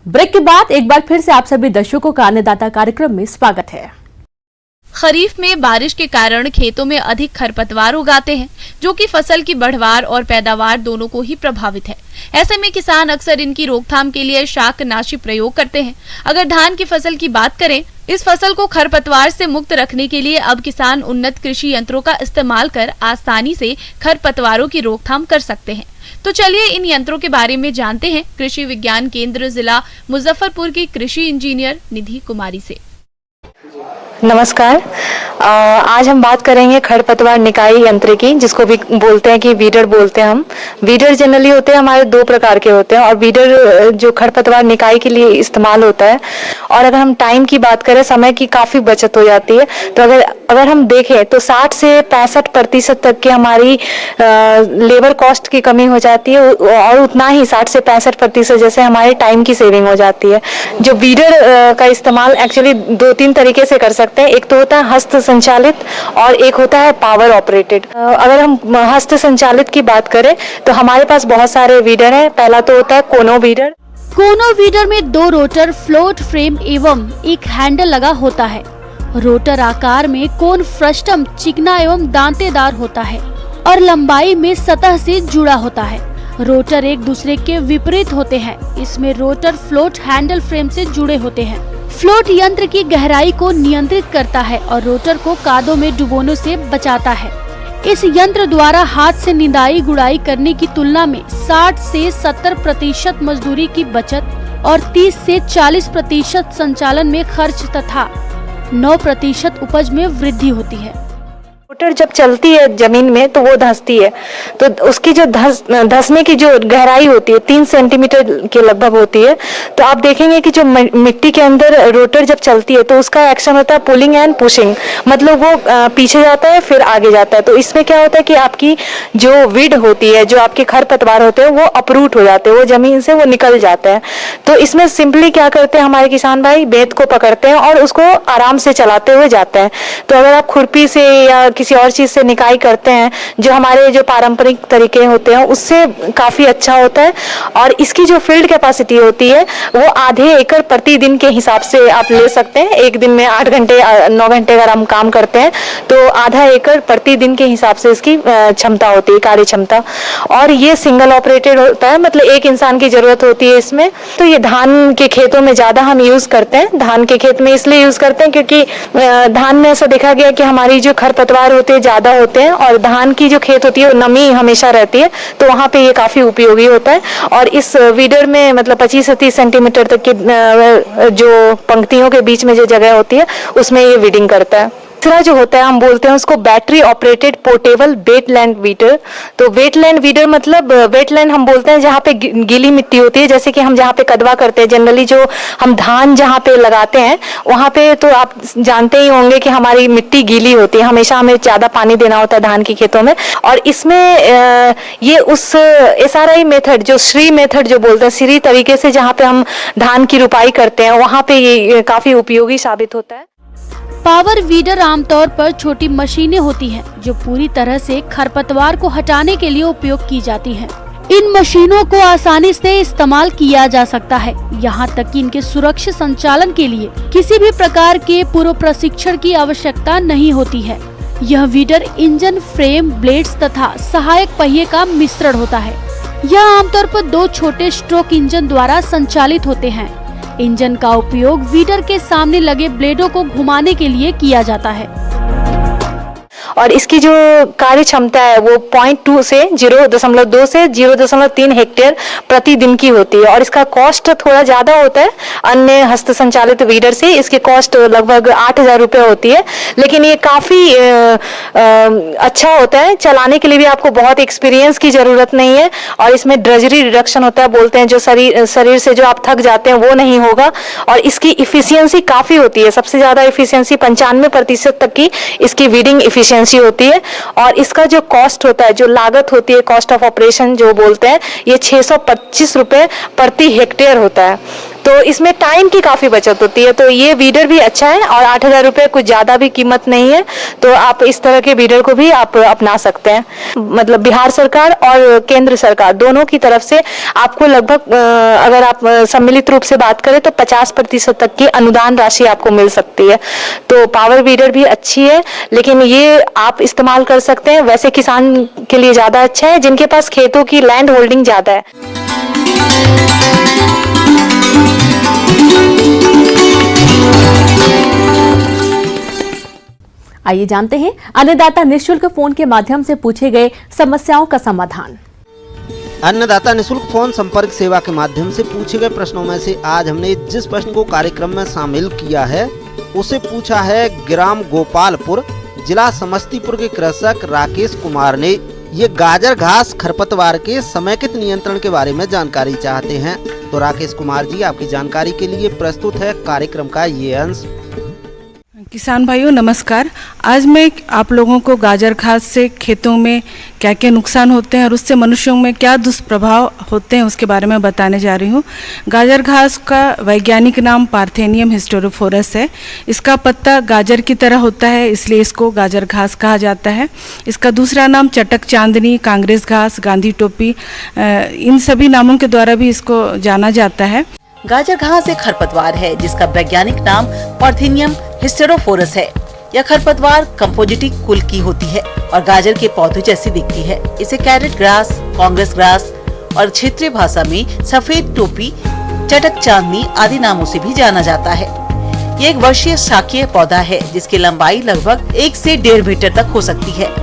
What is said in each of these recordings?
Break के बाद एक बार फिर से आप सभी दर्शकों का अन्नदाता कार्यक्रम में स्वागत है। खरीफ में बारिश के कारण खेतों में अधिक खरपतवार उगाते हैं, जो कि फसल की बढ़वार और पैदावार दोनों को ही प्रभावित है। ऐसे में किसान अक्सर इनकी रोकथाम के लिए शाकनाशी प्रयोग करते हैं। अगर धान की फसल की बात करें, इस फसल को खरपतवार से मुक्त रखने के लिए अब किसान उन्नत कृषि यंत्रों का इस्तेमाल कर आसानी से खरपतवारों की रोकथाम कर सकते हैं। तो चलिए इन यंत्रों के बारे में जानते हैं कृषि विज्ञान केंद्र जिला मुजफ्फरपुर की कृषि इंजीनियर निधि कुमारी से। नमस्कार। आज हम बात करेंगे खरपतवार निकाई यंत्र की, जिसको भी बोलते हैं कि वीडर बोलते हैं हम। वीडर जनरली होते हैं हमारे दो प्रकार के होते हैं, और वीडर जो खरपतवार निकाई के लिए इस्तेमाल होता है। और अगर हम टाइम की बात करें, समय की काफ़ी बचत हो जाती है। तो अगर हम देखें तो 60 से 65% तक की हमारी लेबर कॉस्ट की कमी हो जाती है, और उतना ही 60 से 65% जैसे हमारे टाइम की सेविंग हो जाती है। जो वीडर का इस्तेमाल एक्चुअली 2-3 तरीके से कर सकते हैं। एक तो होता है हस्त संचालित और एक होता है पावर ऑपरेटेड। अगर हम हस्त संचालित की बात करें तो हमारे पास बहुत सारे वीडर हैं। पहला तो होता है कोनो वीडर। कोनो वीडर में 2 रोटर, फ्लोट फ्रेम एवं एक हैंडल लगा होता है। रोटर आकार में कोन फ्रस्टम चिकना एवं दांतेदार होता है और लंबाई में सतह से जुड़ा होता है। रोटर एक दूसरे के विपरीत होते हैं। इसमें रोटर फ्लोट हैंडल फ्रेम से जुड़े होते हैं। फ्लोट यंत्र की गहराई को नियंत्रित करता है और रोटर को कादों में डुबोने से बचाता है। इस यंत्र द्वारा हाथ से निदाई गुड़ाई करने की तुलना में 60 से 70% मजदूरी की बचत और 30 से 40% संचालन में खर्च तथा 9% उपज में वृद्धि होती है। रोटर जब चलती है जमीन में तो वो धंसती है, तो उसकी जो धंसने की जो गहराई होती है 3 सेंटीमीटर के लगभग होती है। तो आप देखेंगे कि जो मिट्टी के अंदर रोटर जब चलती है तो उसका एक्शन होता है पुलिंग एंड पुशिंग, मतलब वो पीछे जाता है फिर आगे जाता है। तो इसमें क्या होता है कि आपकी जो वीड होती है, जो आपके खरपतवार होते हैं, वो अपरूट हो जाते हैं, वो जमीन से वो निकल जाता है। तो इसमें सिंपली क्या करते हैं हमारे किसान भाई, बेंत को पकड़ते हैं और उसको आराम से चलाते हुए जाते हैं। तो अगर आप खुरपी से या किसी और चीज से निकाई करते हैं, जो हमारे जो पारंपरिक तरीके होते हैं, उससे काफी अच्छा होता है। और इसकी जो फील्ड कैपेसिटी होती है वो आधे एकड़ प्रतिदिन के हिसाब से आप ले सकते हैं। एक दिन में 8 घंटे 9 घंटे अगर हम काम करते हैं तो आधा एकड़ प्रतिदिन के हिसाब से इसकी क्षमता होती है, कार्य क्षमता। और ये सिंगल ऑपरेटेड होता है, मतलब एक इंसान की जरूरत होती है इसमें। तो ये धान के खेतों में ज्यादा हम यूज करते हैं। धान के खेत में इसलिए यूज करते हैं क्योंकि धान में ऐसा देखा गया कि हमारी जो खरपतवार होते हैं ज्यादा होते हैं, और धान की जो खेत होती है वो नमी हमेशा रहती है, तो वहां पे ये काफी उपयोगी होता है। और इस वीडर में मतलब 25 से 30 सेंटीमीटर तक की जो पंक्तियों के बीच में जो जगह होती है उसमें ये वीडिंग करता है। दूसरा जो होता है हम बोलते हैं उसको battery operated portable wetland weeder. तो वेटलैंड वीडर मतलब वेटलैंड हम बोलते हैं जहाँ पे गीली मिट्टी होती है, जैसे कि हम जहाँ पे कदवा करते हैं जनरली, जो हम धान जहाँ पे लगाते हैं वहाँ पे तो आप जानते ही होंगे कि हमारी मिट्टी गीली होती है, हमेशा हमें ज्यादा पानी देना होता है धान की खेतों में। और इसमें ये उस SRI मेथड, जो श्री मेथड जो बोलते हैं, श्री तरीके से जहाँ पे हम धान की रुपाई करते हैं, वहाँ पे ये काफी उपयोगी साबित होता है। पावर वीडर आमतौर पर छोटी मशीनें होती हैं जो पूरी तरह से खरपतवार को हटाने के लिए उपयोग की जाती हैं। इन मशीनों को आसानी से इस्तेमाल किया जा सकता है, यहाँ तक कि इनके सुरक्षित संचालन के लिए किसी भी प्रकार के पूर्व प्रशिक्षण की आवश्यकता नहीं होती है। यह वीडर इंजन, फ्रेम, ब्लेड्स तथा सहायक पहिए का मिश्रण होता है। यह आमतौर पर 2 छोटे स्ट्रोक इंजन द्वारा संचालित होते हैं। इंजन का उपयोग वीडर के सामने लगे ब्लेडों को घुमाने के लिए किया जाता है। और इसकी जो कार्य क्षमता है वो 0.2 से 0.2 से 0.3 हेक्टेयर प्रतिदिन की होती है। और इसका कॉस्ट थोड़ा ज्यादा होता है अन्य हस्त संचालित वीडर से। इसकी कॉस्ट लगभग 8,000 रुपये होती है, लेकिन ये काफी अच्छा होता है। चलाने के लिए भी आपको बहुत एक्सपीरियंस की जरूरत नहीं है, और इसमें ड्रजरी रिडक्शन होता है, बोलते हैं जो शरीर से जो आप थक जाते हैं वो नहीं होगा। और इसकी इफिशियंसी काफी होती है, सबसे ज्यादा इफिशियंसी 95% तक की इसकी वीडिंग इफिशियंसी होती है। और इसका जो कॉस्ट होता है, जो लागत होती है, कॉस्ट ऑफ ऑपरेशन जो बोलते हैं, ये 625 रुपये प्रति हेक्टेयर होता है। तो इसमें टाइम की काफी बचत होती है। तो ये वीडर भी अच्छा है और 8,000 रुपए कुछ ज्यादा भी कीमत नहीं है, तो आप इस तरह के वीडर को भी आप अपना सकते हैं। मतलब बिहार सरकार और केंद्र सरकार दोनों की तरफ से आपको लगभग अगर आप सम्मिलित रूप से बात करें तो 50% तक की अनुदान राशि आपको मिल सकती है। तो पावर वीडर भी अच्छी है, लेकिन ये आप इस्तेमाल कर सकते हैं वैसे किसान के लिए ज्यादा अच्छा है जिनके पास खेतों की लैंड होल्डिंग ज्यादा है। आइए जानते हैं अन्नदाता निःशुल्क फोन के माध्यम से पूछे गए समस्याओं का समाधान। अन्नदाता निःशुल्क फोन संपर्क सेवा के माध्यम से पूछे गए प्रश्नों में से आज हमने जिस प्रश्न को कार्यक्रम में शामिल किया है उसे पूछा है ग्राम गोपालपुर, जिला समस्तीपुर के कृषक राकेश कुमार ने। ये गाजर घास खरपतवार के समेकित नियंत्रण के बारे में जानकारी चाहते हैं। तो राकेश कुमार जी, आपकी जानकारी के लिए प्रस्तुत है कार्यक्रम का ये अंश। किसान भाइयों नमस्कार। आज मैं आप लोगों को गाजर घास से खेतों में क्या क्या नुकसान होते हैं और उससे मनुष्यों में क्या दुष्प्रभाव होते हैं उसके बारे में बताने जा रही हूँ। गाजर घास का वैज्ञानिक नाम पार्थेनियम हिस्टेरोफोरस है। इसका पत्ता गाजर की तरह होता है, इसलिए इसको गाजर घास कहा जाता है। इसका दूसरा नाम चटक चांदनी, कांग्रेस घास, गांधी टोपी, इन सभी नामों के द्वारा भी इसको जाना जाता है। गाजर घास एक खरपतवार है जिसका वैज्ञानिक नाम पार्थेनियम हिस्टेरोफोरस है। यह खरपतवार कंपोजिटिक कुल की होती है और गाजर के पौधे जैसी दिखती है। इसे कैरेट ग्रास, कांग्रेस ग्रास और क्षेत्रीय भाषा में सफेद टोपी, चटक चांदनी आदि नामों से भी जाना जाता है। ये एक वर्षीय शाकीय पौधा है जिसकी लंबाई लगभग 1 से 1.5 मीटर तक हो सकती है।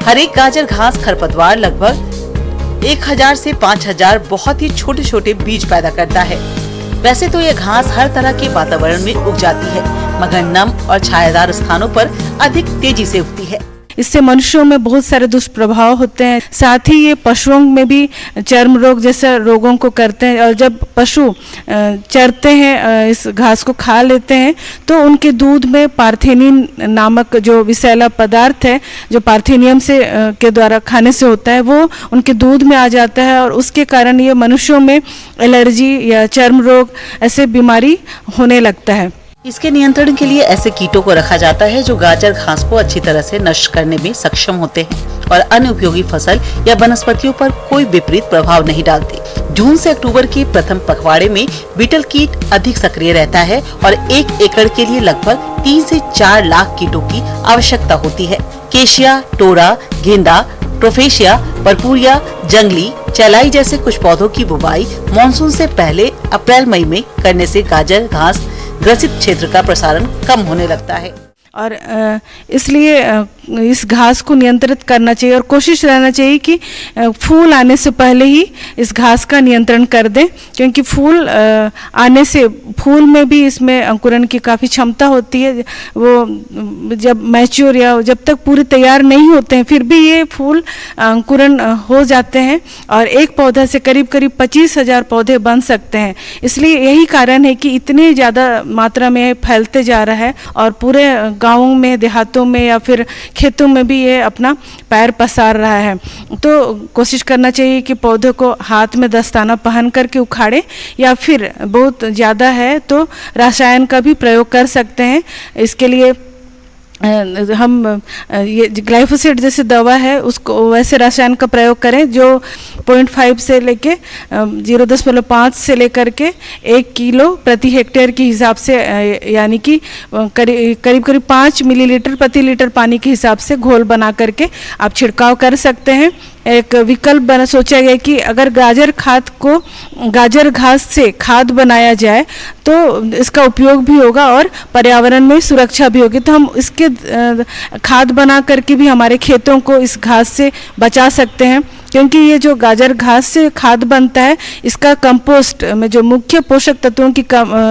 हर एक गाजर घास खरपतवार लगभग 1000 से 5000 बहुत ही छोटे छोटे बीज पैदा करता है। वैसे तो यह घास हर तरह के वातावरण में उग जाती है, मगर नम और छायादार स्थानों पर अधिक तेजी से उगती है। इससे मनुष्यों में बहुत सारे दुष्प्रभाव होते हैं। साथ ही ये पशुओं में भी चर्म रोग जैसे रोगों को करते हैं और जब पशु चरते हैं, इस घास को खा लेते हैं, तो उनके दूध में पार्थेनिन नामक जो विषैला पदार्थ है जो पार्थेनियम से के द्वारा खाने से होता है, वो उनके दूध में आ जाता है और उसके कारण ये मनुष्यों में एलर्जी या चर्म रोग ऐसे बीमारी होने लगता है। इसके नियंत्रण के लिए ऐसे कीटों को रखा जाता है जो गाजर घास को अच्छी तरह से नष्ट करने में सक्षम होते हैं और अन्य उपयोगी फसल या वनस्पतियों पर कोई विपरीत प्रभाव नहीं डालते। जून से अक्टूबर के प्रथम पखवाड़े में बीटल कीट अधिक सक्रिय रहता है और 1 एकड़ के लिए लगभग 3 से 4 लाख कीटों की आवश्यकता होती है। केशिया, टोरा, गेंदा, ट्रोफेशिया, परपुरिया, जंगली, चलाई जैसे कुछ पौधों की बुवाई मानसून से पहले अप्रैल मई में करने से गाजर घास ग्रसित क्षेत्र का प्रसारण कम होने लगता है। और इसलिए इस घास को नियंत्रित करना चाहिए और कोशिश रहना चाहिए कि फूल आने से पहले ही इस घास का नियंत्रण कर दें, क्योंकि फूल आने से फूल में भी इसमें अंकुरण की काफ़ी क्षमता होती है। वो जब मैच्योर या जब तक पूरे तैयार नहीं होते हैं फिर भी ये फूल अंकुरण हो जाते हैं और एक पौधा से करीब करीब 25,000 पौधे बन सकते हैं। इसलिए यही कारण है कि इतनी ज़्यादा मात्रा में फैलते जा रहा है और पूरे गाँवों में, देहातों में या फिर खेतों में भी ये अपना पैर पसार रहा है। तो कोशिश करना चाहिए कि पौधे को हाथ में दस्ताना पहन करके उखाड़े या फिर बहुत ज़्यादा है तो रसायन का भी प्रयोग कर सकते हैं। इसके लिए हम ये ग्लाइफोसेट जैसे दवा है उसको वैसे रसायन का प्रयोग करें जो 0.5 से लेके 0.5 से लेकर के 1 किलो प्रति हेक्टेयर के हिसाब से, यानी कि करीब करीब 5 मिलीलीटर प्रति लीटर पानी के हिसाब से घोल बना करके आप छिड़काव कर सकते हैं। एक विकल्प सोचा गया कि अगर गाजर घास से खाद बनाया जाए तो इसका उपयोग भी होगा और पर्यावरण में सुरक्षा भी होगी। तो हम इसके खाद बना करके भी हमारे खेतों को इस घास से बचा सकते हैं, क्योंकि ये जो गाजर घास से खाद बनता है इसका कंपोस्ट में जो मुख्य पोषक तत्वों की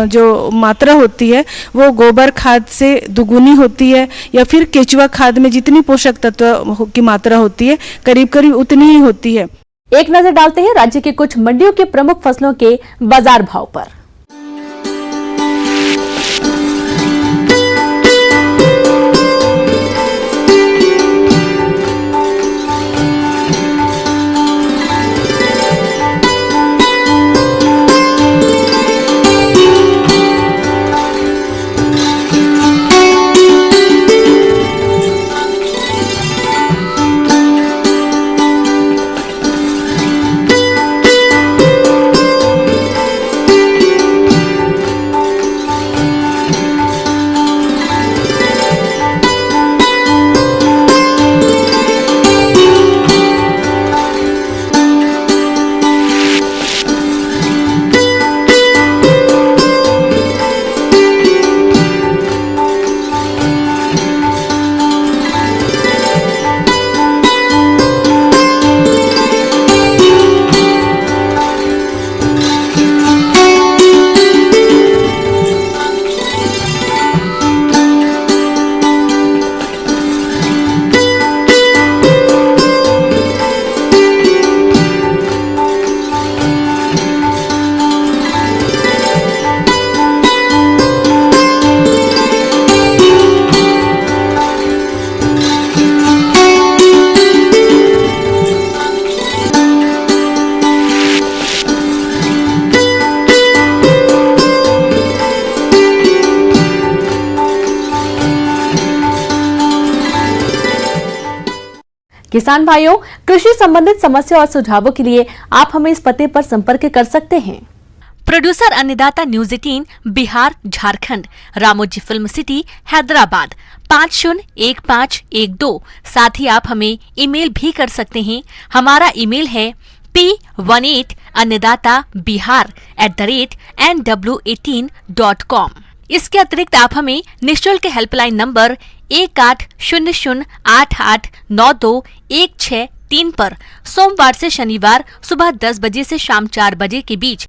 जो मात्रा होती है वो गोबर खाद से दुगुनी होती है या फिर केचुआ खाद में जितनी पोषक तत्व की मात्रा होती है करीब करीब उतनी ही होती है। एक नजर डालते हैं राज्य के कुछ मंडियों के प्रमुख फसलों के बाजार भाव पर। किसान भाइयों, कृषि संबंधित समस्या और सुझावों के लिए आप हमें इस पते पर संपर्क कर सकते हैं। प्रोड्यूसर अन्नदाता news 18 Bihar Jharkhand, Ramoji film city Hyderabad 501512। साथ ही आप हमें ईमेल भी कर सकते हैं। हमारा ईमेल है p18annadatabihar@nw18.com। इसके अतिरिक्त आप हमें निःशुल्क हेल्पलाइन नंबर 1800889216 3 पर सोमवार से शनिवार सुबह 10 बजे से शाम 4 बजे के बीच